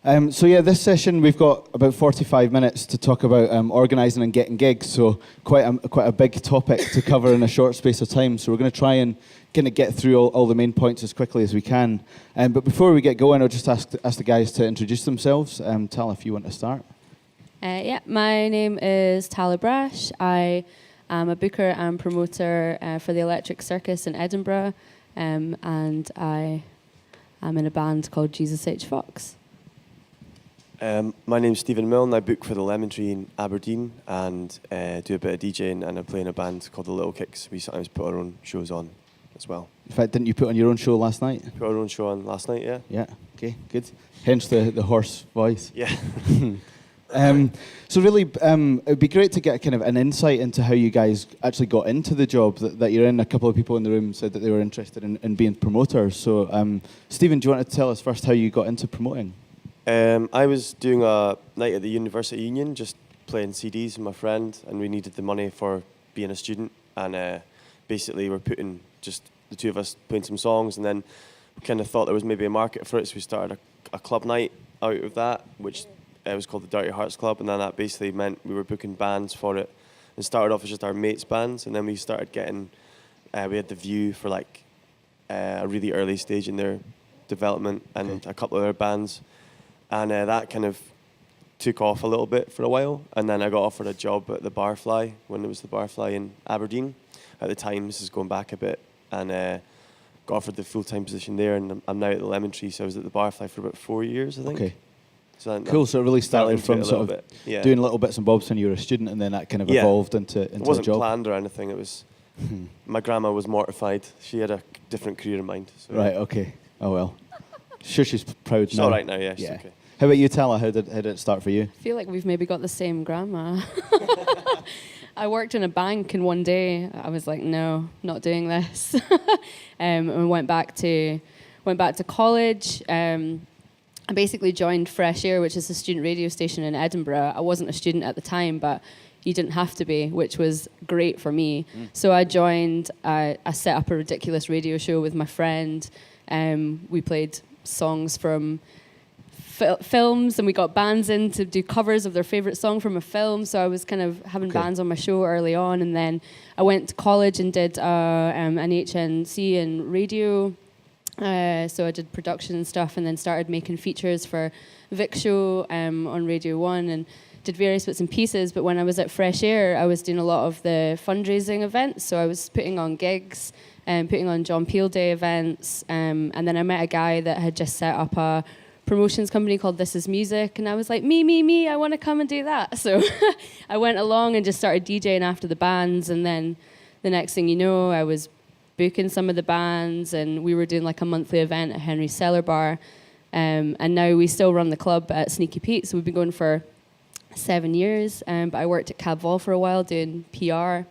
So yeah, this session we've got about 45 minutes to talk about organising and getting gigs. So quite a big topic to cover in a short space of time. So we're going to try and kind of get through all the main points as quickly as we can. But before we get going, I'll just ask the guys to introduce themselves. Tal, if you want to start. My name is Tala Brash. I am a booker and promoter for the Electric Circus in Edinburgh, and I am in a band called Jesus H. Fox. My name's Stephen Milne. I book for the Lemon Tree in Aberdeen and do a bit of DJing, and I play in a band called the Little Kicks. We sometimes put our own shows on as well. In fact, didn't you put on your own show last night? Put our own show on last night, yeah. Yeah, okay, good. Hence the hoarse voice. Yeah. So really, it would be great to get kind of an insight into how you guys actually got into the job that you're in. A couple of people in the room said that they were interested in being promoters. So, Stephen, do you want to tell us first how you got into promoting? I was doing a night at the University Union, just playing CDs with my friend, and we needed the money for being a student. And basically, we're putting just the two of us playing some songs, and then we kind of thought there was maybe a market for it, so we started a club night out of that, which was called the Dirty Hearts Club, and then that basically meant we were booking bands for it. And started off as just our mates' bands, and then we started getting, we had The View for like a really early stage in their development, and a couple of other bands. And that kind of took off a little bit for a while. And then I got offered a job at the Barfly, when it was the Barfly in Aberdeen. At the time, this is going back a bit. And got offered the full-time position there. And I'm now at the Lemon Tree, so I was at the Barfly for about 4 years, I think. Okay. So cool, so it really started from sort of doing little bits and bobs when you were a student, and then that kind of evolved into a job. It wasn't planned or anything. It was... My grandma was mortified. She had a different career in mind. So. Right, okay. Oh, well. Sure, she's proud now. It's all right now, yeah. She's okay. How about you, Tala? How did it start for you? I feel like we've maybe got the same grandma. I worked in a bank, and one day I was like, no, not doing this. And went back to college. I basically joined Fresh Air, which is a student radio station in Edinburgh. I wasn't a student at the time, but you didn't have to be, which was great for me. So I joined, I set up a ridiculous radio show with my friend. We played songs from films, and we got bands in to do covers of their favourite song from a film. So I was kind of having bands on my show early on, and then I went to college and did an HNC in radio. So I did production and stuff, and then started making features for Vic Show on Radio 1, and did various bits and pieces. But when I was at Fresh Air, I was doing a lot of the fundraising events. So I was putting on gigs, putting on John Peel Day events, and then I met a guy that had just set up a promotions company called This Is Music, and I was like, me, I want to come and do that. So I went along and just started DJing after the bands, and then the next thing you know, I was booking some of the bands, and we were doing like a monthly event at Henry's Cellar Bar, and now we still run the club at Sneaky Pete, so we've been going for 7 years, but I worked at Cab Vol for a while doing PR,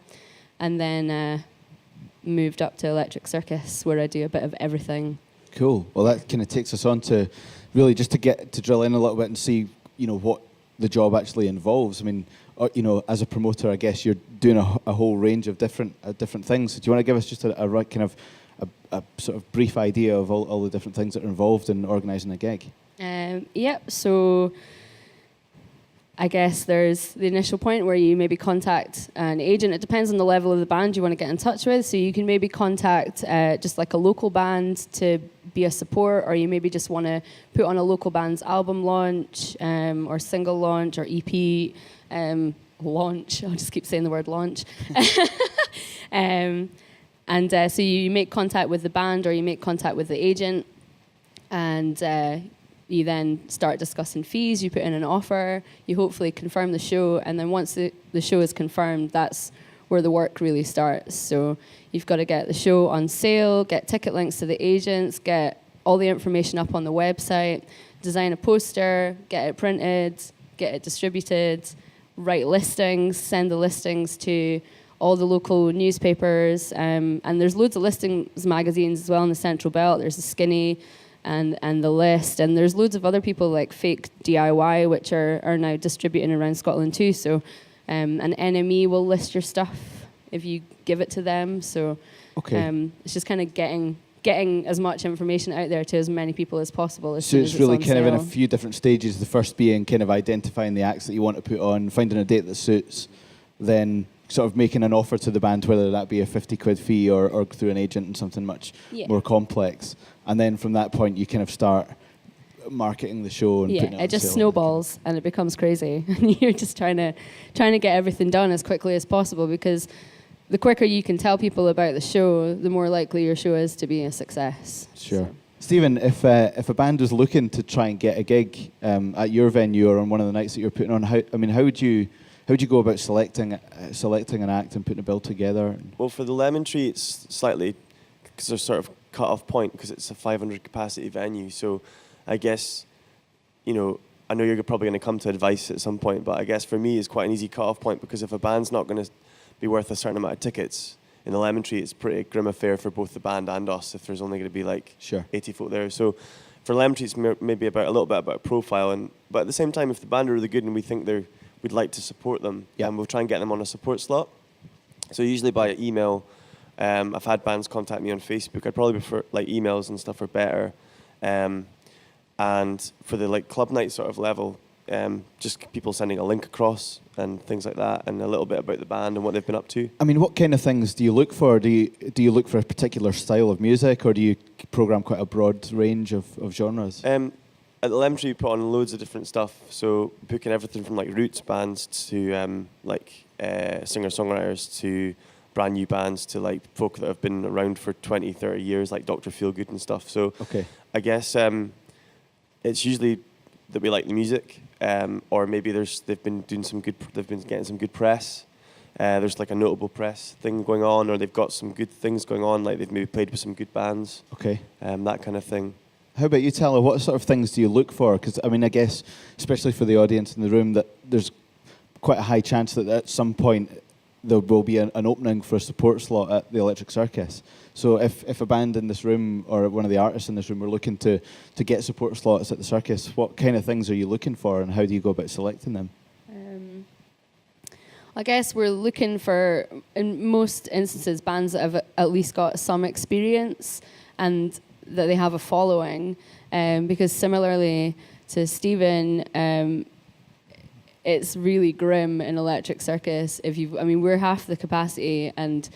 and then moved up to Electric Circus, where I do a bit of everything. Cool. Well, that kind of takes us on to really just to get to drill in a little bit and see, what the job actually involves. I mean, as a promoter, I guess you're doing a whole range of different things. So do you want to give us just a kind of a sort of brief idea of all the different things that are involved in organising a gig? So I guess there's the initial point where you maybe contact an agent. It depends on the level of the band you want to get in touch with. So you can maybe contact just like a local band to be a support, or you maybe just want to put on a local band's album launch, or single launch, or EP launch. I'll just keep saying the word launch. So you make contact with the band, or you make contact with the agent, and you then start discussing fees. You put in an offer, you hopefully confirm the show, and then once the show is confirmed, that's where the work really starts. So you've got to get the show on sale, get ticket links to the agents, get all the information up on the website, design a poster, get it printed, get it distributed, write listings, send the listings to all the local newspapers, and there's loads of listings magazines as well in the Central Belt. There's the Skinny and the List, and there's loads of other people like Fake DIY, which are now distributing around Scotland too. So an NME will list your stuff if you give it to them. So it's just kind of getting getting as much information out there to as many people as possible. So it's really kind of in a few different stages. The first being kind of identifying the acts that you want to put on, finding a date that suits, then sort of making an offer to the band, whether that be a 50 quid fee or through an agent and something much more complex. And then from that point, you kind of start marketing the show and putting it on it just sale. snowballs and it becomes crazy. And you're just trying to get everything done as quickly as possible, because the quicker you can tell people about the show, the more likely your show is to be a success. Sure. So. Stephen, if a band was looking to try and get a gig at your venue or on one of the nights that you're putting on, how would you go about selecting an act and putting a bill together? Well, for the Lemon Tree, it's slightly, because there's sort of cut-off point, because it's a 500 capacity venue. So I guess, I know you're probably going to come to advice at some point, but I guess for me it's quite an easy cut-off point, because if a band's not going to be worth a certain amount of tickets, in the Lemon Tree it's a pretty grim affair for both the band and us if there's only going to be 80 folk there. So for Lemon Tree it's maybe a little bit about profile, but at the same time, if the band are really good and we think we'd like to support them, we'll try and get them on a support slot. So usually by email. I've had bands contact me on Facebook. I'd probably prefer emails and stuff are better. And for the club night sort of level, just people sending a link across and things like that, and a little bit about the band and what they've been up to. I mean, what kind of things do you look for? Do you look for a particular style of music, or do you program quite a broad range of genres? At the Lemon Tree, we put on loads of different stuff. So booking everything from roots bands to singer-songwriters to brand new bands to folk that have been around for 20, 30 years, like Dr. Feelgood and stuff. So I guess it's usually that we like the music, or maybe they've been getting some good press. There's a notable press thing going on, or they've got some good things going on, they've maybe played with some good bands. That kind of thing. How about you, Tala? What sort of things do you look for? Because I guess, especially for the audience in the room, that there's quite a high chance that at some point there will be an opening for a support slot at the Electric Circus. So if a band in this room or one of the artists in this room were looking to get support slots at the circus, what kind of things are you looking for, and how do you go about selecting them? I guess we're looking for, in most instances, bands that have at least got some experience and that they have a following. Because similarly to Stephen, it's really grim in Electric Circus. We're half the capacity, and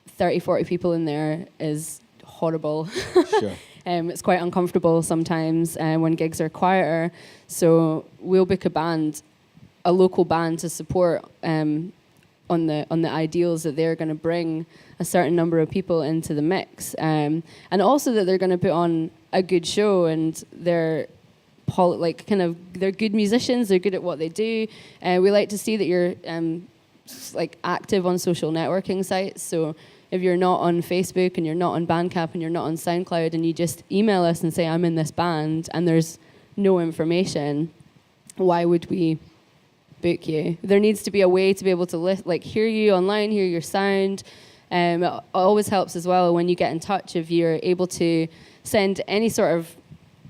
30, 40 people in there is horrible. Sure. It's quite uncomfortable sometimes when gigs are quieter. So we'll book a local band to support on the ideals that they're going to bring a certain number of people into the mix, and also that they're going to put on a good show, and they're good musicians. They're good at what they do. We like to see that you're active on social networking sites. So if you're not on Facebook and you're not on Bandcamp and you're not on SoundCloud, and you just email us and say, I'm in this band, and there's no information, why would we book you? There needs to be a way to be able to hear you online, hear your sound. It always helps as well when you get in touch if you're able to send any sort of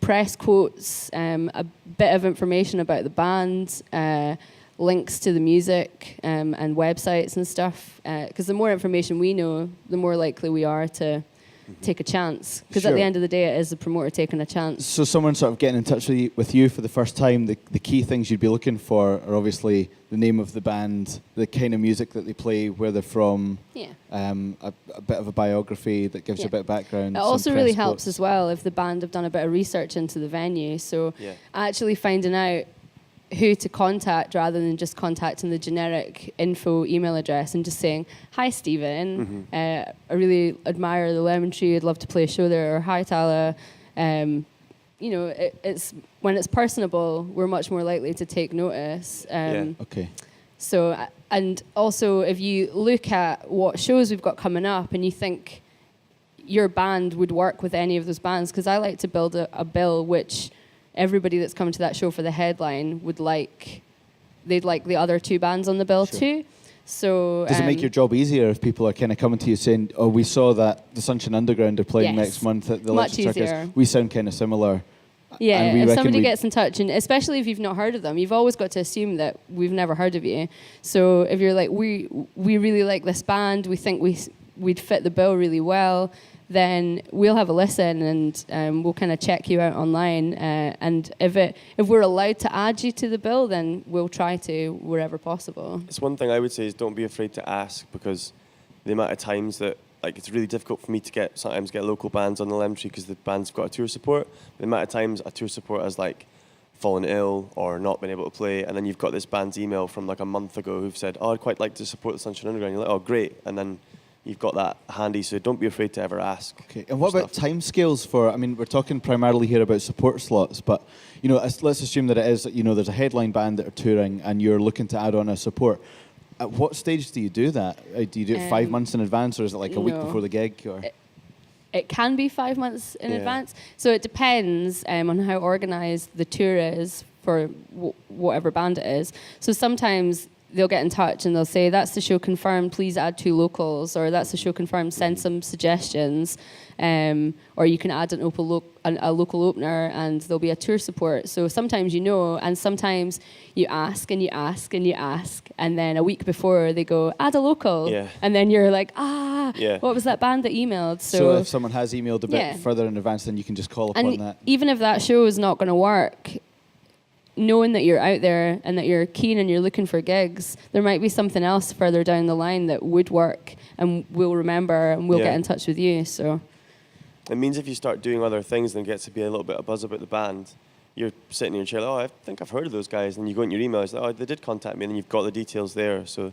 press quotes, a bit of information about the band, links to the music and websites and stuff. Because the more information we know, the more likely we are to take a chance. Because at the end of the day, it is the promoter taking a chance. So someone sort of getting in touch with you for the first time, the key things you'd be looking for are obviously the name of the band, the kind of music that they play, where they're from, a bit of a biography that gives you a bit of background. It also really helps as well if the band have done a bit of research into the venue. So actually finding out who to contact rather than just contacting the generic info email address and just saying, hi, Stephen, I really admire the Lemon Tree, I'd love to play a show there, or hi, Tala. It's when it's personable, we're much more likely to take notice. So, and also if you look at what shows we've got coming up and you think your band would work with any of those bands, because I like to build a bill which everybody that's coming to that show for the headline they'd like the other two bands on the bill too. So does it make your job easier if people are kind of coming to you saying, oh, we saw that the Sunshine Underground are playing next month at the Electric Circus, we sound kind of similar? Yeah, if somebody gets in touch, and especially if you've not heard of them, you've always got to assume that we've never heard of you. So if you're like, we really like this band, we think we'd fit the bill really well, then we'll have a listen and we'll kind of check you out online. And if we're allowed to add you to the bill, then we'll try to wherever possible. It's one thing I would say is don't be afraid to ask, because the amount of times that it's really difficult for me to sometimes get local bands on the Lemon Tree because the band's got a tour support. The amount of times a tour support has fallen ill or not been able to play, and then you've got this band's email from a month ago who've said, "Oh, I'd quite like to support the Sunshine Underground." You're like, "Oh, great," and then you've got that handy. So don't be afraid to ever ask. Okay, and what about timescales for? I mean, we're talking primarily here about support slots, but let's assume that it is there's a headline band that are touring, and you're looking to add on a support. At what stage do you do that? Do you do it 5 months in advance, or is it a week before the gig? Or it can be 5 months in advance. So it depends on how organised the tour is for whatever band it is. So sometimes they'll get in touch and they'll say, "That's the show confirmed, please add 2 locals," or "That's the show confirmed, send some suggestions," or you can add a local opener and there'll be a tour support. So sometimes and sometimes you ask and you ask and you ask, and then a week before they go, "Add a local," and then you're like, what was that band that emailed? So if someone has emailed a bit further in advance, then you can just call upon that. Even if that show is not going to work, knowing that you're out there and that you're keen and you're looking for gigs, there might be something else further down the line that would work, and we'll remember and we'll get in touch with you. So it means if you start doing other things and get to be a little bit of buzz about the band, you're sitting in your chair, "Oh, I think I've heard of those guys," and you go in your email, it's like, "Oh, they did contact me," and then you've got the details there. So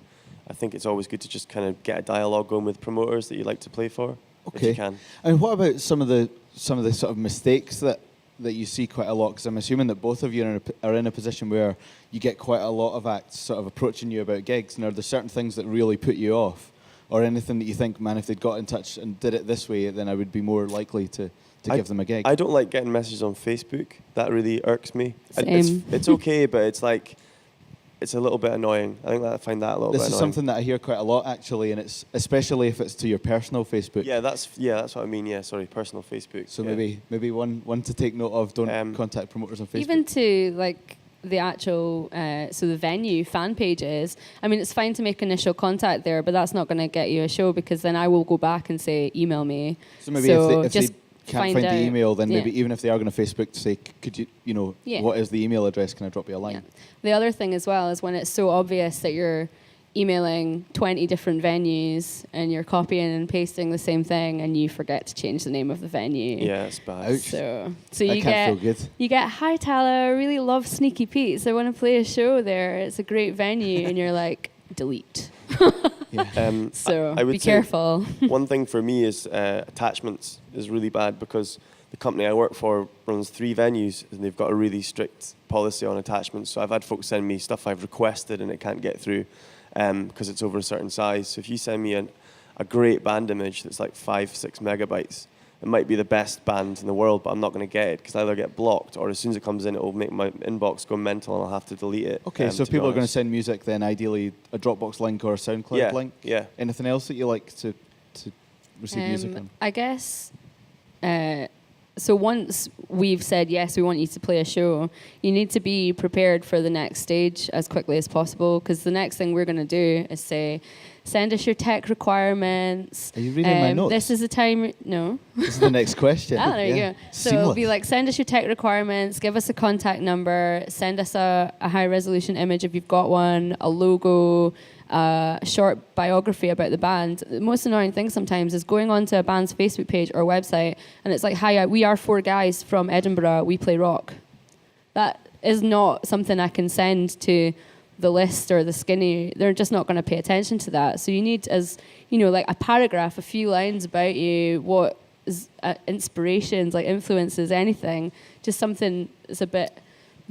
I think it's always good to just kind of get a dialogue going with promoters that you like to play for, if you can. And what about some of the sort of mistakes that you see quite a lot? Because I'm assuming that both of you are in a position where you get quite a lot of acts sort of approaching you about gigs. And are there certain things that really put you off, or anything that you think, "Man, if they'd got in touch and did it this way, then I would be more likely to give them a gig"? I don't like getting messages on Facebook. That really irks me. Same. It's okay, but it's a little bit annoying. I find that a little bit annoying. This is something that I hear quite a lot, actually, and it's especially if it's to your personal Facebook. Yeah, that's what I mean. Yeah, sorry, personal Facebook. So maybe one to take note of. Don't contact promoters on Facebook. Even to the actual the venue fan pages. I mean, it's fine to make initial contact there, but that's not going to get you a show, because then I will go back and say, "Email me." So maybe if they can't find the email, then maybe even if they are going to Facebook, to say, "Could you, what is the email address? Can I drop you a line?" Yeah. The other thing as well is when it's so obvious that you're emailing 20 different venues and you're copying and pasting the same thing, and you forget to change the name of the venue. Yeah, it's bad. Ouch. So you can't feel good. You get, "Hi Tala, I really love Sneaky Pete's. I want to play a show there. It's a great venue," and you're like, "Delete." So I would be careful. One thing for me is attachments is really bad, because the company I work for runs 3 venues and they've got a really strict policy on attachments. So I've had folks send me stuff I've requested and it can't get through because it's over a certain size. So if you send me a great band image that's 5-6 megabytes, it might be the best band in the world, but I'm not going to get it because I either get blocked, or as soon as it comes in, it will make my inbox go mental and I'll have to delete it. Okay, so if people are going to send music, then ideally a Dropbox link or a SoundCloud link? Yeah. Anything else that you like to receive music on? I guess, so once we've said, yes, we want you to play a show, you need to be prepared for the next stage as quickly as possible, because the next thing we're going to do is say, "Send us your tech requirements." Are you reading my notes? This is the time. No. This is the next question. There you go. So it'll be like, "Send us your tech requirements, give us a contact number, send us a high resolution image if you've got one, a logo, a short biography about the band." The most annoying thing sometimes is going onto a band's Facebook page or website and it's like, "Hi, we are 4 guys from Edinburgh, we play rock." That is not something I can send to the list or the skinny. They're just not going to pay attention to that. So you need, as a paragraph, a few lines about you, what is inspirations, influences, anything, just something that's a bit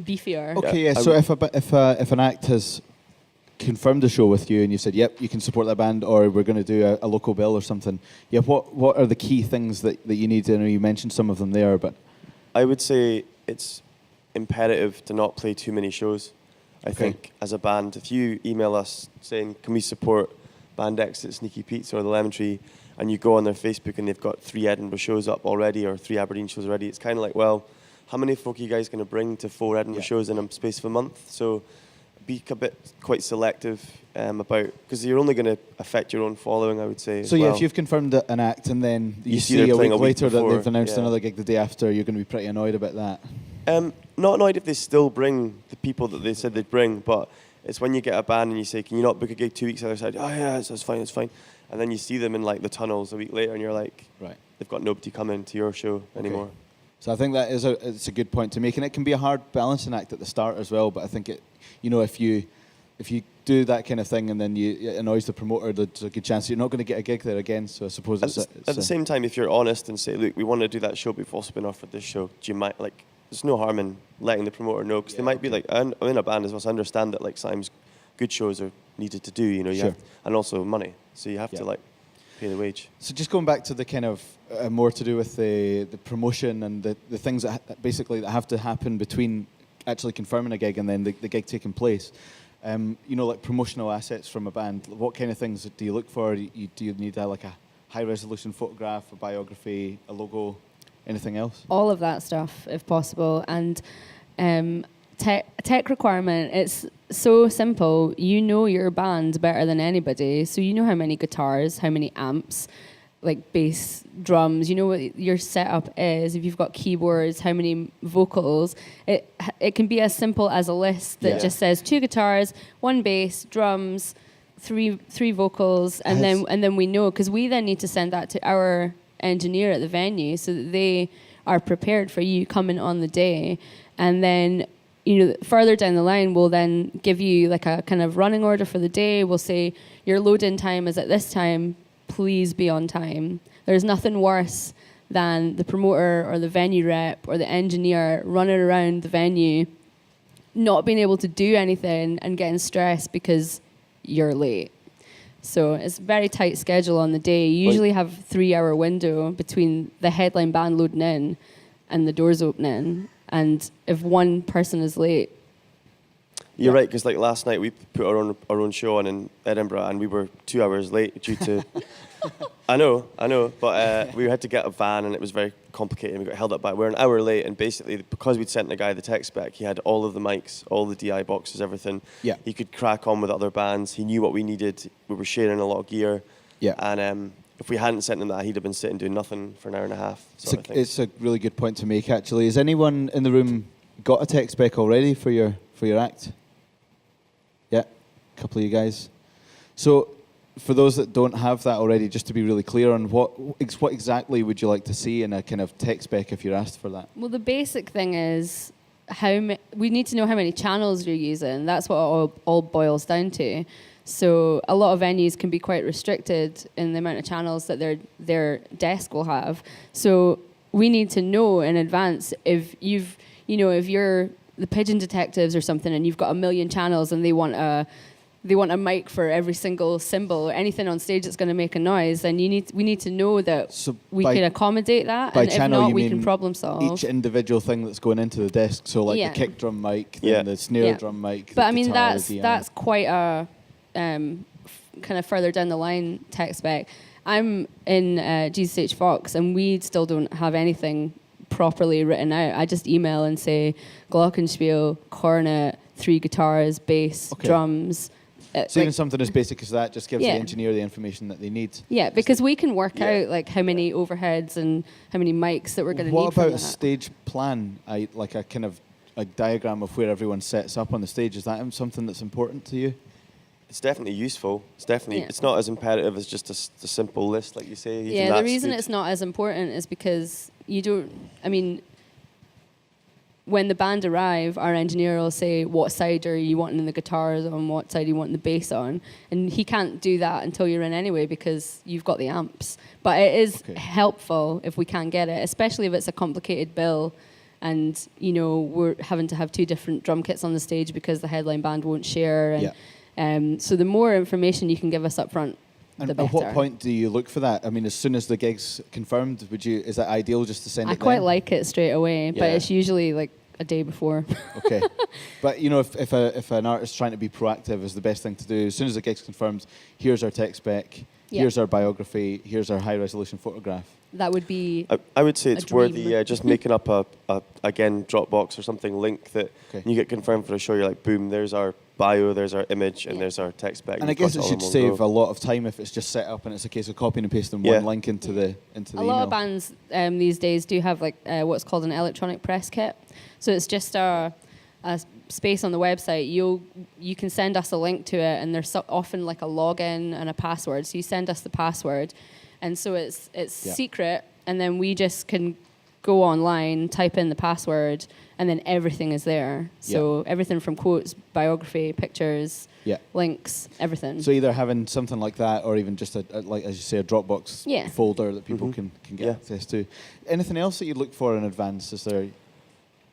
beefier. Okay, yeah. So if an act has confirmed a show with you and you said, "Yep, you can support that band," or "We're going to do a local bill or something," what are the key things that you need to know? You mentioned some of them there, but I would say it's imperative to not play too many shows. I think as a band, if you email us saying, "Can we support Band X at Sneaky Pete's or the Lemon Tree," and you go on their Facebook and they've got 3 Edinburgh shows up already or 3 Aberdeen shows already, it's kind of like, well, how many folk are you guys going to bring to 4 Edinburgh shows in a space of a month? So be a bit quite selective about, because you're only going to affect your own following, I would say. So if you've confirmed an act and then you see they're a week playing later that before, they've announced another gig the day after, you're going to be pretty annoyed about that. Not annoyed if they still bring the people that they said they'd bring, but it's when you get a band and you say, can you not book a gig 2 weeks the other side? Oh yeah, that's fine, it's fine. And then you see them in like the tunnels a week later and you're like, right, they've got nobody coming to your show anymore. So I think that is it's a good point to make, and it can be a hard balancing act at the start as well. But I think if you do that kind of thing and then it annoys the promoter, there's a good chance you're not going to get a gig there again. So I suppose it's at the same time, if you're honest and say, look, we want to do that show, but we've also been offered this show. Do you mind, like, there's no harm in letting the promoter know, because they might be like, I'm in a band as well, so I understand that like sometimes good shows are needed to do, you know, you have, and also money, so you have to like pay the wage. So just going back to the kind of more to do with the promotion and the things that basically that have to happen between actually confirming a gig and then the gig taking place. Like promotional assets from a band. What kind of things do you look for? Do you need like a high resolution photograph, a biography, a logo, anything else? All of that stuff, if possible. And tech requirement, it's so simple. You know your band better than anybody. So you know how many guitars, how many amps, like bass, drums, you know what your setup is. If you've got keyboards, how many vocals. It can be as simple as a list that just says 2 guitars, 1 bass, drums, three vocals, and then we know, because we then need to send that to our engineer at the venue so that they are prepared for you coming on the day. And then further down the line, we'll then give you like a kind of running order for the day. We'll say your load-in time is at this time, please be on time. There's nothing worse than the promoter or the venue rep or the engineer running around the venue, not being able to do anything and getting stressed because you're late. So it's a very tight schedule on the day. You usually have a 3-hour window between the headline band loading in and the doors opening. And if one person is late, you're right, because like last night we put our own show on in Edinburgh and we were 2 hours late due to I know, but we had to get a van and it was very complicated and we got held up by it. We were an hour late, and basically because we'd sent the guy the tech spec, he had all of the mics, all the DI boxes, everything. Yeah. He could crack on with other bands. He knew what we needed. We were sharing a lot of gear. Yeah. And if we hadn't sent him that, he'd have been sitting doing nothing for an hour and a half. It's a really good point to make, actually. Has anyone in the room got a tech spec already for your act? Yeah, a couple of you guys. So for those that don't have that already, just to be really clear on what exactly would you like to see in a kind of tech spec if you're asked for that? well, the basic thing is we need to know how many channels you're using. That's what it all boils down to. So a lot of venues can be quite restricted in the amount of channels that their desk will have. So we need to know in advance if you're the Pigeon Detectives or something and you've got 1 million channels and they want a mic for every single cymbal or anything on stage that's going to make a noise, then we need to know that we can accommodate that, and if not, we can problem solve. Each individual thing that's going into the desk, so like the kick drum mic, then the snare drum mic. But I mean, that's quite a kind of further down the line tech spec. I'm in Jesus H. Fox, and we still don't have anything properly written out. I just email and say glockenspiel, cornet, 3 guitars, bass, drums. So even something as basic as that just gives the engineer the information that they need. Yeah, because we can work out like how many overheads and how many mics that we're going to need. What about a stage plan? Like a kind of a diagram of where everyone sets up on the stage. Is that something that's important to you? It's definitely useful. It's definitely it's not as imperative as just a simple list, like you say. Yeah, the reason it's not as important is because when the band arrive, our engineer will say, what side are you wanting the guitars on, what side are you wanting the bass on? And he can't do that until you're in anyway because you've got the amps. But it is helpful if we can get it, especially if it's a complicated bill and, we're having to have 2 different drum kits on the stage because the headline band won't share. And so the more information you can give us up front, the better. At what point do you look for that? I mean, as soon as the gig's confirmed, is that ideal just to send it? I quite like it straight away, but it's usually like a day before. Okay, but if an artist's trying to be proactive, is the best thing to do. As soon as the gig's confirmed, here's our tech spec, here's our biography, here's our high resolution photograph. That would be. I would say it's worthy. Just making up a Dropbox or something link that you get confirmed for a show. You're like, boom, there's our bio, there's our image, and Yeah. there's our tech spec. And I You've got guess it all should in one save go. a lot of time if it's just set up and it's a case of copying and pasting Yeah. one link into the A email. lot of bands these days do have like what's called an electronic press kit. So it's just a space on the website. You can send us a link to it, and there's often like a login and a password. So you send us the password, and so it's secret, and then we just can go online, type in the password, and then everything is there. So everything from quotes, biography, pictures, links, everything. So either having something like that, or even just a like as you say, a Dropbox folder that people can get access to. Anything else that you'd look for in advance? Is there?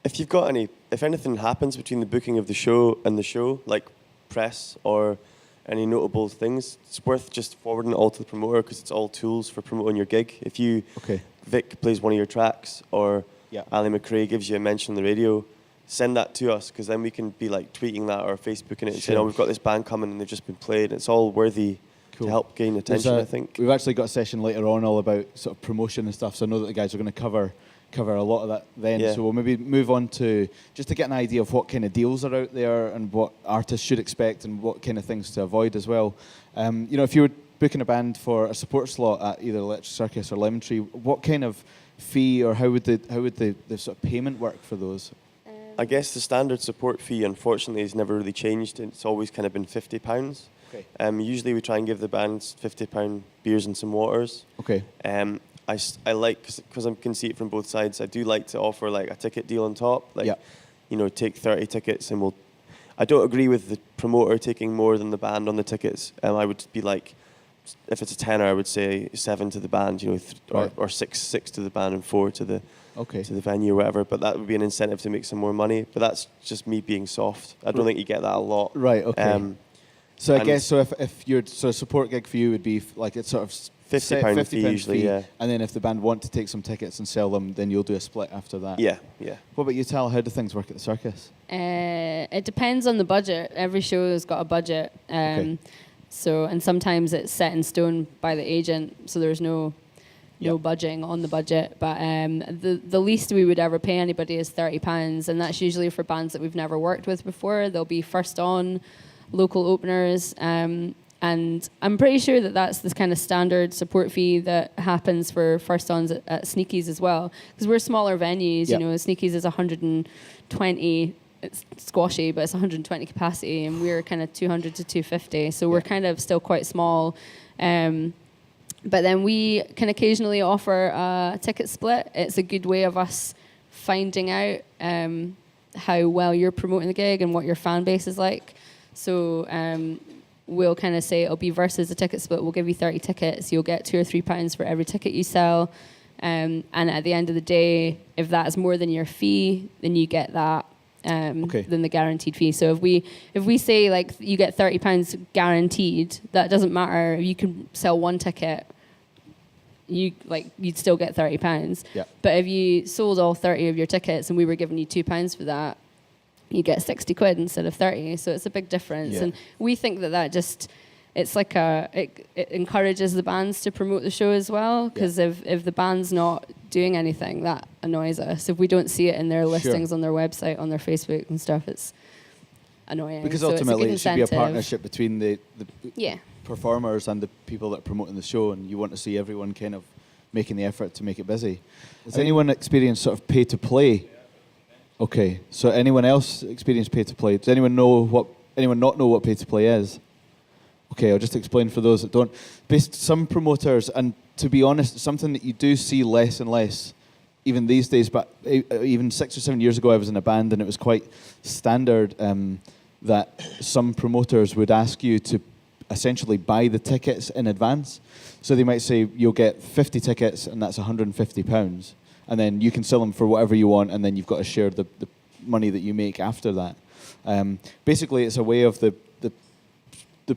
If anything happens between the booking of the show and the show, like press or any notable things, it's worth just forwarding it all to the promoter, because it's all tools for promoting your gig. If Vic plays one of your tracks, or Ali McRae gives you a mention on the radio, send that to us, because then we can be like tweeting that or Facebooking it and saying, oh, we've got this band coming and they've just been played. It's all worthy to help gain attention, I think. We've actually got a session later on all about sort of promotion and stuff, so I know that the guys are going to cover a lot of that then. So we'll maybe move on to just to get an idea of what kind of deals are out there and what artists should expect and what kind of things to avoid as well. If you were booking a band for a support slot at either Electric Circus or Lemon Tree, what kind of fee or how would the sort of payment work for those? I guess the standard support fee, unfortunately, has never really changed. It's always kind of been £50. Okay. Usually we try and give the bands £50 beers and some waters. Okay. I like, because I can see it from both sides, I do like to offer like a ticket deal on top. Take 30 tickets and I don't agree with the promoter taking more than the band on the tickets. I would be like, if it's a tenner, I would say 7 to the band, or six to the band and 4 to the venue or whatever. But that would be an incentive to make some more money. But that's just me being soft. I don't think you get that a lot. Right. Okay. So I guess if your sort of support gig for you would be like it's sort of £50 fee usually, and then if the band want to take some tickets and sell them, then you'll do a split after that. Yeah. What about you, Tal? How do things work at the circus? It depends on the budget. Every show has got a budget. So, and sometimes it's set in stone by the agent, so there's no budging on the budget. But the least we would ever pay anybody is £30, and that's usually for bands that we've never worked with before. They'll be first on, local openers, and I'm pretty sure that that's this kind of standard support fee that happens for first ons at Sneaky's as well, because we're smaller venues. Sneaky's is 120. It's squashy, but it's 120 capacity, and we're kind of 200 to 250, so we're kind of still quite small. But then we can occasionally offer a ticket split. It's a good way of us finding out how well you're promoting the gig and what your fan base is like. So we'll kind of say it'll be versus a ticket split. We'll give you 30 tickets. You'll get £2 or £3 for every ticket you sell. And at the end of the day, if that's more than your fee, then you get that. Than the guaranteed fee. So if we say like you get £30 guaranteed, that doesn't matter. You can sell one ticket, you'd still get £30. Yeah. But if you sold all 30 of your tickets and we were giving you £2 for that, you get 60 quid instead of 30. So it's a big difference. Yeah. And we think that just it's like it encourages the bands to promote the show as well, because if the band's not doing anything, that annoys us. If we don't see it in their listings on their website, on their Facebook and stuff, it's annoying. Because so ultimately it's a good it should be a incentive. partnership between the performers and the people that are promoting the show, and you want to see everyone kind of making the effort to make it busy. Has anyone experienced sort of pay to play? Okay, so anyone else experienced pay to play? Does anyone not know what pay to play is? Okay, I'll just explain for those that don't. Some promoters, and to be honest, it's something that you do see less and less, even these days, but even 6 or 7 years ago I was in a band and it was quite standard that some promoters would ask you to essentially buy the tickets in advance. So they might say, you'll get 50 tickets and that's £150, and then you can sell them for whatever you want, and then you've got to share the money that you make after that. Basically, it's a way of the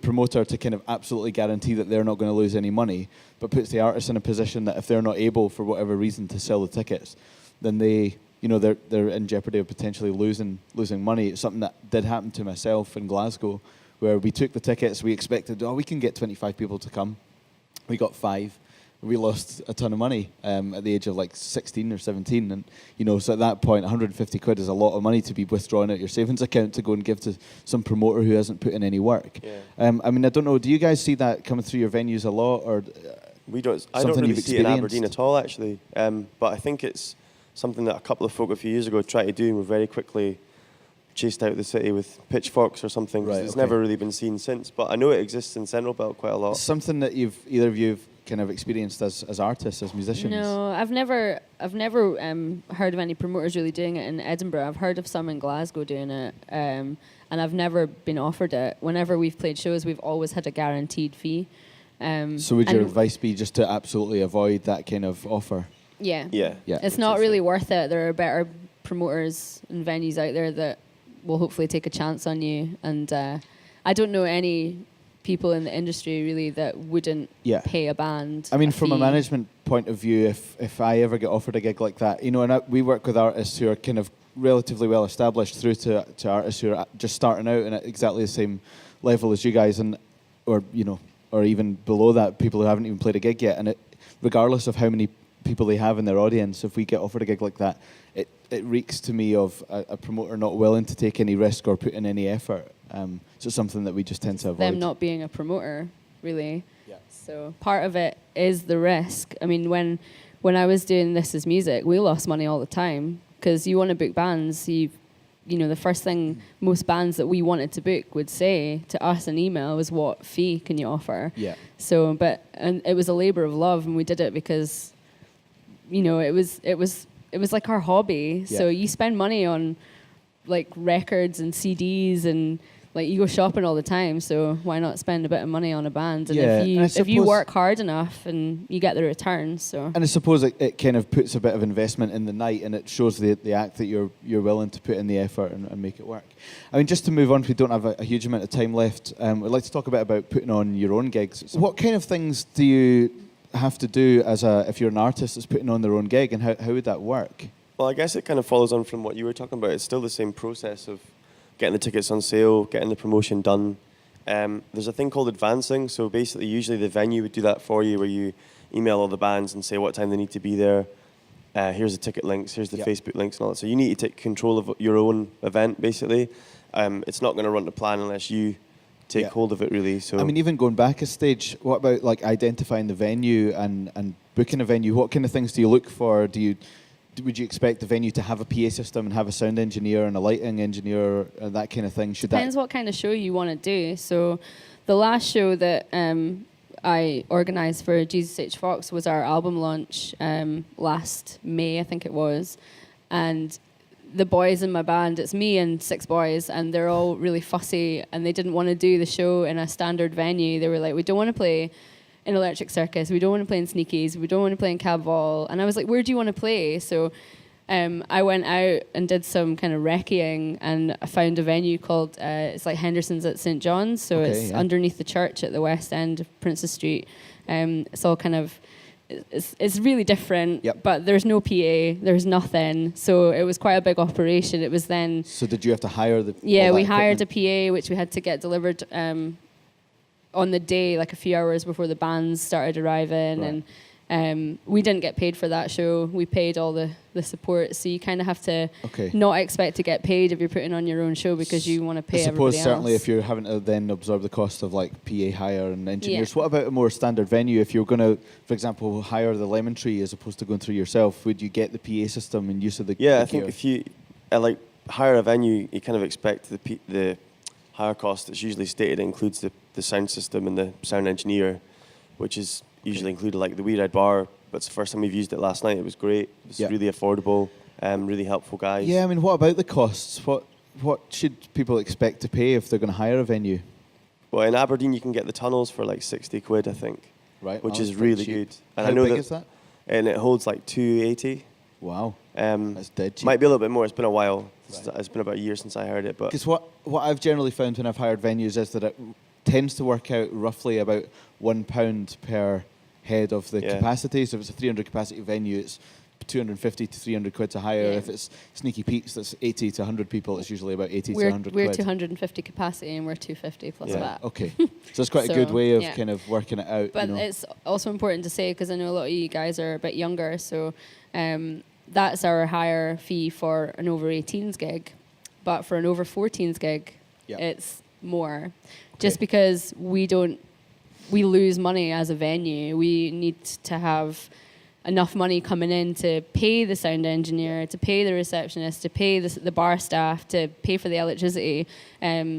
promoter to kind of absolutely guarantee that they're not going to lose any money, but puts the artist in a position that if they're not able for whatever reason to sell the tickets, then they're in jeopardy of potentially losing money. It's something that did happen to myself in Glasgow, where we took the tickets, we expected, we can get 25 people to come. We got 5, we lost a ton of money at the age of like 16 or 17, and you know, so at that point, 150 quid is a lot of money to be withdrawn out your savings account to go and give to some promoter who hasn't put in any work. Yeah. I mean, I don't know. Do you guys see that coming through your venues a lot, or we don't? I something don't really you've see it in experienced? Aberdeen at all, actually. But I think it's something that a couple of folk a few years ago tried to do, and were very quickly chased out of the city with pitchforks or something. 'Cause Right, it's okay. never really been seen since. But I know it exists in Central Belt quite a lot. something that either of you've kind of experienced as artists, as musicians? No, I've never heard of any promoters really doing it in Edinburgh. I've heard of some in Glasgow doing it, and I've never been offered it. Whenever we've played shows, we've always had a guaranteed fee. So would your advice be just to absolutely avoid that kind of offer? Yeah. Yeah. Yeah. It's not really worth it. There are better promoters and venues out there that will hopefully take a chance on you. And I don't know any people in the industry really that wouldn't Yeah. pay a band. I mean, a from a fee. management point of view, if I ever get offered a gig like that, you know, and we work with artists who are kind of relatively well established through to artists who are just starting out and at exactly the same level as you guys, and or you know, or even below that, people who haven't even played a gig yet. And regardless of how many people they have in their audience, if we get offered a gig like that, it reeks to me of a promoter not willing to take any risk or put in any effort. So it's something that we just tend to avoid. Them not being a promoter, really. Yeah. So part of it is the risk. I mean, when I was doing This Is Music, we lost money all the time because you want to book bands. You know, the first thing most bands that we wanted to book would say to us in email was, "What fee can you offer?" Yeah. So, and it was a labor of love, and we did it because, you know, it was like our hobby. Yeah. So you spend money on like records and CDs and like you go shopping all the time. So why not spend a bit of money on a band? And Yeah, and I if you suppose- work hard enough and you get the returns. So And I suppose it kind of puts a bit of investment in the night, and it shows the act that you're willing to put in the effort and make it work. I mean, just to move on, we don't have a huge amount of time left. I'd like to talk a bit about putting on your own gigs. So what kind of things do you have to do if you're an artist that's putting on their own gig, and how would that work? Well, I guess it kind of follows on from what you were talking about. It's still the same process of getting the tickets on sale, getting the promotion done. There's a thing called advancing. So basically, usually the venue would do that for you, where you email all the bands and say what time they need to be there. Here's the ticket links, here's the Yep. Facebook links and all that. So you need to take control of your own event, basically. It's not going to run to plan unless you take Yeah. hold of it, really. So I mean, even going back a stage, what about like identifying the venue and booking a venue? What kind of things do you look for? Would you expect the venue to have a PA system and have a sound engineer and a lighting engineer and that kind of thing? depends what kind of show you want to do. So the last show that I organised for Jesus H. Fox was our album launch last May, I think it was. And the boys in my band, it's me and 6 boys, and they're all really fussy, and they didn't want to do the show in a standard venue. They were like, we don't want to play in Electric Circus, we don't want to play in Sneakies, we don't want to play in Cab Hall. And I was like, where do you want to play? So I went out and did some kind of recceing, and I found a venue called, it's like Henderson's at St. John's, so Okay, it's yeah. underneath the church at the west end of Princes Street. It's all kind of, it's really different, Yep. but there's no PA, there's nothing. So it was quite a big operation. It was then, So did you have to hire the? yeah, all we that hired a equipment? PA, which we had to get delivered on the day, like a few hours before the bands started arriving. Right. And we didn't get paid for that show. We paid all the support. So you kind of have to Okay. not expect to get paid if you're putting on your own show because you want to pay I suppose everybody certainly else. if you're having to then absorb the cost of like PA hire and engineers. Yeah. What about a more standard venue? If you're going to, for example, hire the Lemon Tree as opposed to going through yourself, would you get the PA system and use of the? yeah, the I think gear? if you like hire a venue, you kind of expect the hire cost that's usually stated. It includes the sound system and the sound engineer, which is usually included, like the Wee Red Bar. But it's the first time we've used it last night. It was great. It was Yeah. really affordable. Really helpful guys. Yeah, I mean, what about the costs? What should people expect to pay if they're going to hire a venue? Well, in Aberdeen, you can get the tunnels for like 60 quid, I think, Right, which well, is that's pretty really cheap. good. And How I know big that, is that? and it holds like 280. Wow, Um, that's dead cheap. might be a little bit more. It's been a while. Right. It's been about a year since I heard it, but Because what I've generally found when I've hired venues is that it tends to work out roughly about £1 per head of the Yeah. capacity. So if it's a 300 capacity venue, it's 250 to 300 quid to hire. Yeah. If it's Sneaky Pete's, that's 80 to 100 people. It's usually about 80 to We're 100 we're quid. 250 capacity and we're 250 plus Yeah. that. Okay, so it's quite a So, good way of yeah. kind of working it out. But you know. it's also important to say, because I know a lot of you guys are a bit younger, so that's our higher fee for an over 18s gig. But for an over 14s gig, Yeah. it's more. Just because we lose money as a venue. We need to have enough money coming in to pay the sound engineer, to pay the receptionist, to pay the bar staff, to pay for the electricity.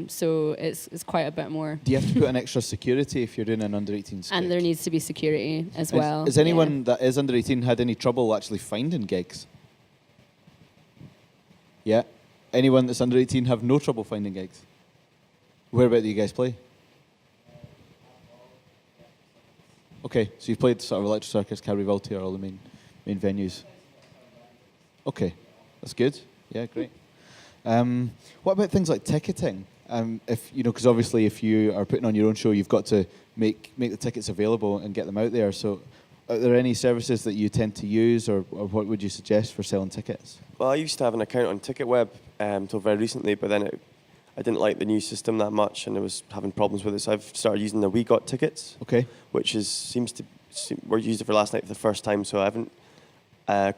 So it's quite a bit more. Do you have to put an extra security if you're doing an under 18s And gig? there needs to be security as well. Has anyone that is under 18 had any trouble actually finding gigs? Yeah. Anyone that's under 18 have no trouble finding gigs? Whereabout do you guys play? Okay, so you've played sort of Electric Circus, Cabaret Voltaire, all the main venues. Okay, that's good. Yeah, great. What about things like ticketing? If because obviously if you are putting on your own show, you've got to make the tickets available and get them out there. So, are there any services that you tend to use, or what would you suggest for selling tickets? Well, I used to have an account on TicketWeb until very recently, but then I didn't like the new system that much, and I was having problems with it. So I've started using the We Got Tickets, Okay. which we're used it for last night for the first time, so I haven't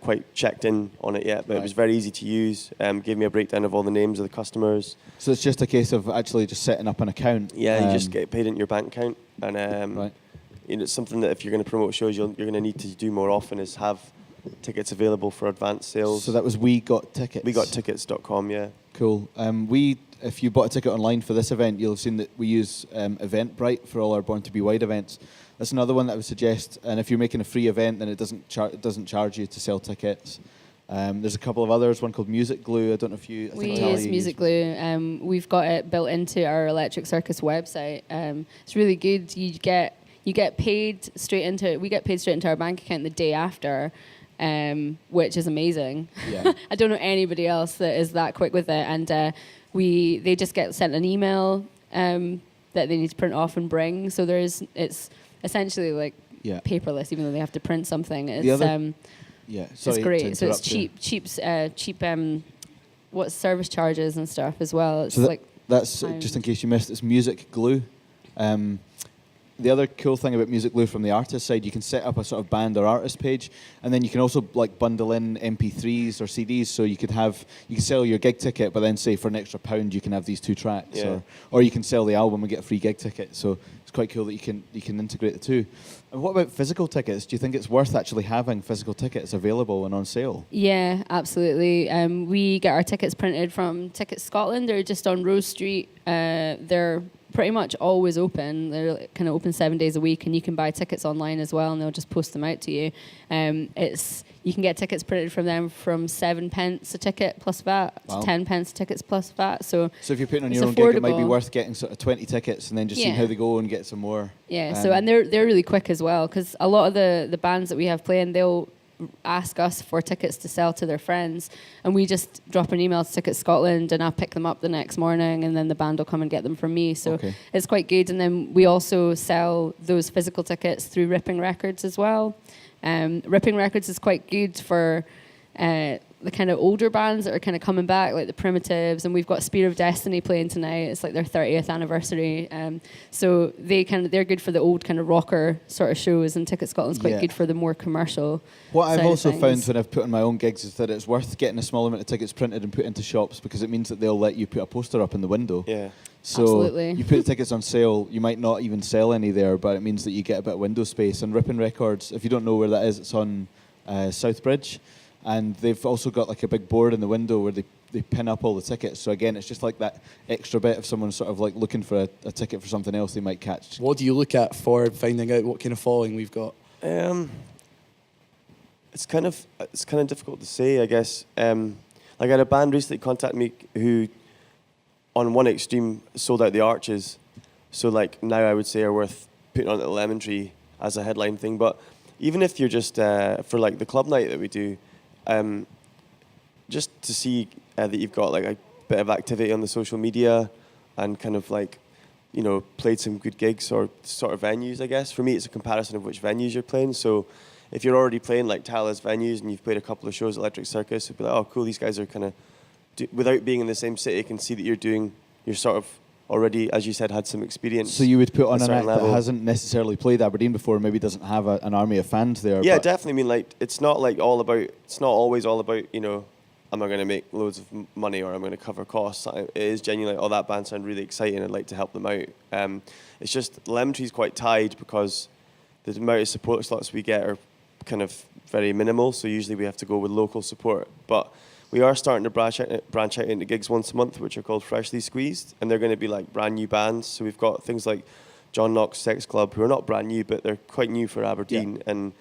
quite checked in on it yet. But it was very easy to use. Gave me a breakdown of all the names of the customers. So it's just a case of actually just setting up an account. Yeah, you just get paid into your bank account, and Right. it's something that if you're going to promote shows, you're going to need to do more often is have tickets available for advance sales. So that was We Got Tickets. WeGotTickets.com, yeah. Cool. If you bought a ticket online for this event, you'll have seen that we use Eventbrite for all our Born to Be Wide events. That's another one that I would suggest. And if you're making a free event, then it doesn't charge you to sell tickets. There's a couple of others. One called Music Glue. I don't know if you. I We think Tally use Music Glue. We've got it built into our Electric Circus website. It's really good. You get paid straight into it. We get paid straight into our bank account the day after, which is amazing. Yeah. I don't know anybody else that is that quick with it. And they just get sent an email that they need to print off and bring. So it's essentially like Yeah. paperless, even though they have to print something. It's The other- Yeah. Sorry it's great. to So it's interrupt you. cheap. What service charges and stuff as well. It's So like that's time. just in case you missed. It's Music Glue. The other cool thing about Music Glue from the artist side, you can set up a sort of band or artist page, and then you can also like bundle in MP3s or CDs. So you can sell your gig ticket, but then say for an extra £1 you can have these 2 tracks, Yeah. or you can sell the album and get a free gig ticket. So it's quite cool that you can integrate the two. And what about physical tickets? Do you think it's worth actually having physical tickets available and on sale? Yeah, absolutely. We get our tickets printed from Tickets Scotland. They're just on Rose Street. They're pretty much always open. They're kind of open 7 days a week, and you can buy tickets online as well, and they'll just post them out to you. You can get tickets printed from them from 7p a ticket plus VAT Wow. to 10p tickets plus VAT. So if you're putting on it's your own gig, it might be affordable. worth getting sort of 20 tickets and then just seeing Yeah. how they go and get some more. yeah, and they're really quick as well, because a lot of the bands that we have playing, they'll ask us for tickets to sell to their friends, and we just drop an email to Tickets Scotland, and I'll pick them up the next morning, and then the band will come and get them from me. So Okay. it's quite good. And then we also sell those physical tickets through Ripping Records as well. Ripping Records is quite good for the kind of older bands that are kind of coming back, like the Primitives, and we've got Spear of Destiny playing tonight. It's like their 30th anniversary. So they're good for the old kind of rocker sort of shows, and Ticket Scotland's quite Yeah. good for the more commercial. What I've side of also found things. when I've put on my own gigs is that it's worth getting a small amount of tickets printed and put into shops, because it means that they'll let you put a poster up in the window. Yeah. So Absolutely. you put the tickets on sale, you might not even sell any there, but it means that you get a bit of window space. And Ripping Records, if you don't know where that is, it's on Southbridge. And they've also got like a big board in the window where they pin up all the tickets. So again, it's just like that extra bit if someone's sort of like looking for a ticket for something else they might catch. What do you look at for finding out what kind of following we've got? It's kind of difficult to say, I guess. Like I had a band recently contact me who, on one extreme, sold out the Arches. So like now I would say are worth putting on at the Lemon Tree as a headline thing. But even if you're just for like the club night that we do, just to see that you've got like a bit of activity on the social media and kind of like, played some good gigs or sort of venues, I guess. For me, it's a comparison of which venues you're playing. So if you're already playing like Tala's venues and you've played a couple of shows at Electric Circus, it'd be like, oh, cool, these guys are kind of, without being in the same city, can see that you're sort of already, as you said, had some experience. So you would put on at a an certain act level. that hasn't necessarily played Aberdeen before, maybe doesn't have an army of fans there. Yeah, but definitely. I mean, like, it's not always all about, you know, am I going to make loads of money or I'm going to cover costs. It is genuinely like, oh, that band sound really exciting, I'd like to help them out. It's just Lemon Tree's quite tied because the amount of support slots we get are kind of very minimal, so usually we have to go with local support. But we are starting to branch out into gigs once a month, which are called Freshly Squeezed, and they're going to be like brand new bands. So we've got things like John Knox Sex Club, who are not brand new, but they're quite new for Aberdeen, and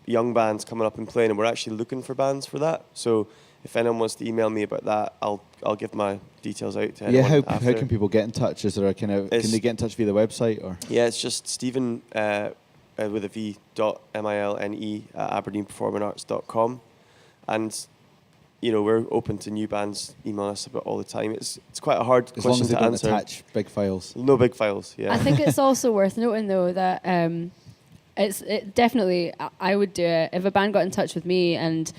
young bands coming up and playing, and we're actually looking for bands for that. So if anyone wants to email me about that, I'll give my details out to anyone. how after. can people get in touch? Is there a can they get in touch via the website or? Yeah, it's just Stephen with a v.milne at aberdeenperformingarts.com, and you know, we're open to new bands emailing us about all the time. It's quite a hard As long question as they to don't answer. attach big files. No big files. Yeah. I think it's also worth noting though that definitely I would do it if a band got in touch with me and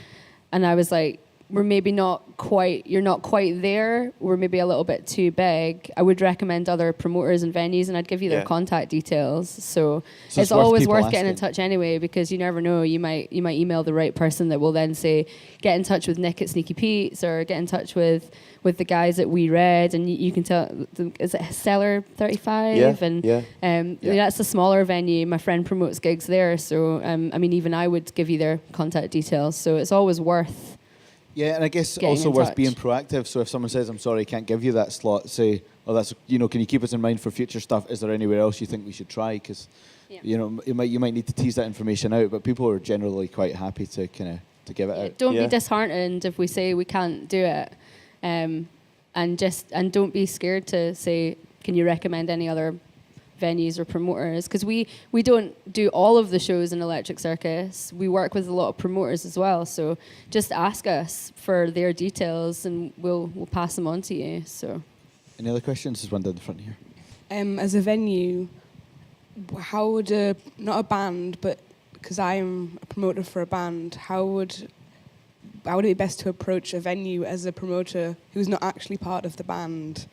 I was like, you're not quite there, we're maybe a little bit too big. I would recommend other promoters and venues, and I'd give you their contact details. So it's always worth getting in touch anyway, because you never know, you might email the right person that will then say, get in touch with Nick at Sneaky Pete's, or get in touch with the guys at We Read, and you can tell, is it Cellar 35? Yeah. That's a smaller venue. My friend promotes gigs there, so I mean, even I would give you their contact details. So it's always worth. Yeah, and I guess Getting also in worth touch. being proactive. So if someone says, I'm sorry, I can't give you that slot, say, oh, that's, you know, can you keep us in mind for future stuff? Is there anywhere else you think we should try? Because, you know, you might need to tease that information out, but people are generally quite happy to kind of to give it out. Don't be disheartened if we say we can't do it, and don't be scared to say, can you recommend any other venues or promoters, because we don't do all of the shows in Electric Circus. We work with a lot of promoters as well, so just ask us for their details and we'll pass them on to you. So any other questions? There's one down the front here. As a venue, how would not a band, but because I'm a promoter for a band, how would it be best to approach a venue as a promoter who's not actually part of the band?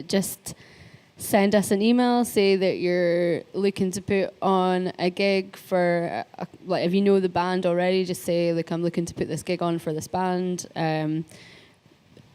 Just send us an email, say that you're looking to put on a gig for, like, if you know the band already, just say, like, I'm looking to put this gig on for this band.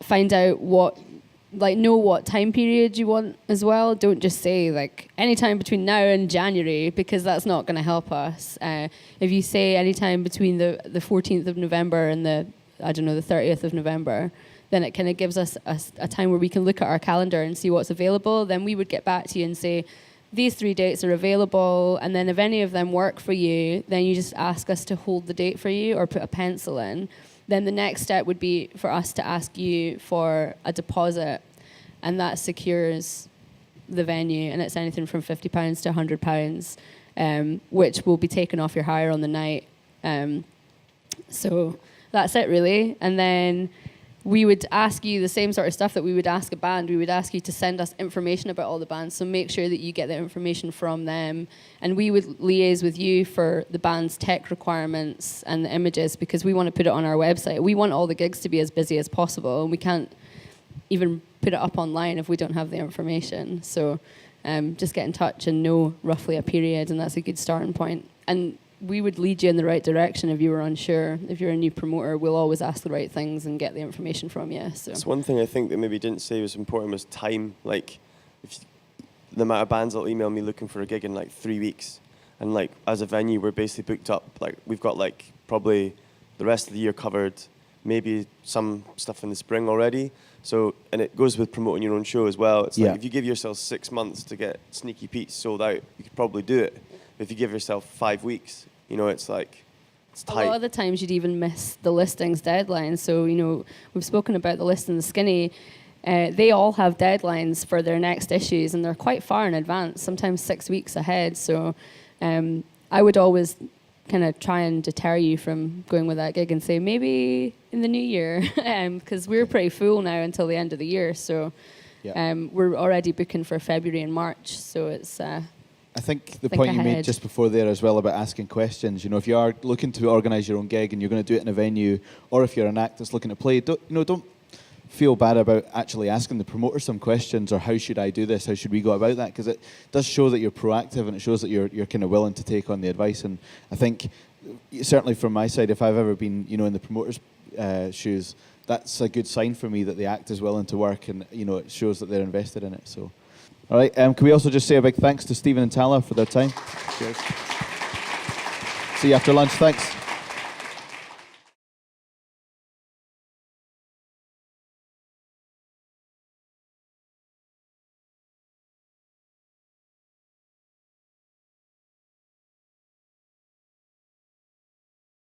Find out know what time period you want as well. Don't just say, like, anytime between now and January, because that's not going to help us. If you say anytime between the 14th of November and the 30th of November, then it kind of gives us a time where we can look at our calendar and see what's available. Then we would get back to you and say, these 3 dates are available, and then if any of them work for you, then you just ask us to hold the date for you or put a pencil in. Then the next step would be for us to ask you for a deposit, and that secures the venue, and it's anything from £50 to £100, which will be taken off your hire on the night. So that's it, really. And then we would ask you the same sort of stuff that we would ask a band. We would ask you to send us information about all the bands, so make sure that you get the information from them. And we would liaise with you for the band's tech requirements and the images, because we want to put it on our website. We want all the gigs to be as busy as possible, and we can't even put it up online if we don't have the information. So just get in touch and know roughly a period, and that's a good starting point. And we would lead you in the right direction if you were unsure. If you're a new promoter, we'll always ask the right things and get the information from you. So it's one thing I think that maybe didn't say was important was time. Like, the amount of bands that'll email me looking for a gig in like 3 weeks, and like as a venue, we're basically booked up. Like, we've got like probably the rest of the year covered, maybe some stuff in the spring already. So, and it goes with promoting your own show as well. It's like if you give yourself 6 months to get Sneaky Pete's sold out, you could probably do it. If you give yourself 5 weeks, you know, it's like, it's tight. A lot of the times you'd even miss the listings deadline. So, you know, we've spoken about the List and the Skinny. They all have deadlines for their next issues, and they're quite far in advance, sometimes 6 weeks ahead. So I would always kind of try and deter you from going with that gig and say, maybe in the new year, because we're pretty full now until the end of the year. So we're already booking for February and March. So it's I think the Think point you made ahead. just before there as well about asking questions, you know, if you are looking to organise your own gig and you're going to do it in a venue, or if you're an act that's looking to play, don't feel bad about actually asking the promoter some questions, or how should I do this, how should we go about that, because it does show that you're proactive, and it shows that you're kind of willing to take on the advice. And I think, certainly from my side, if I've ever been, you know, in the promoter's shoes, that's a good sign for me that the act is willing to work, and, you know, it shows that they're invested in it. So, all right, can we also just say a big thanks to Stephen and Tala for their time? Cheers. See you after lunch. Thanks.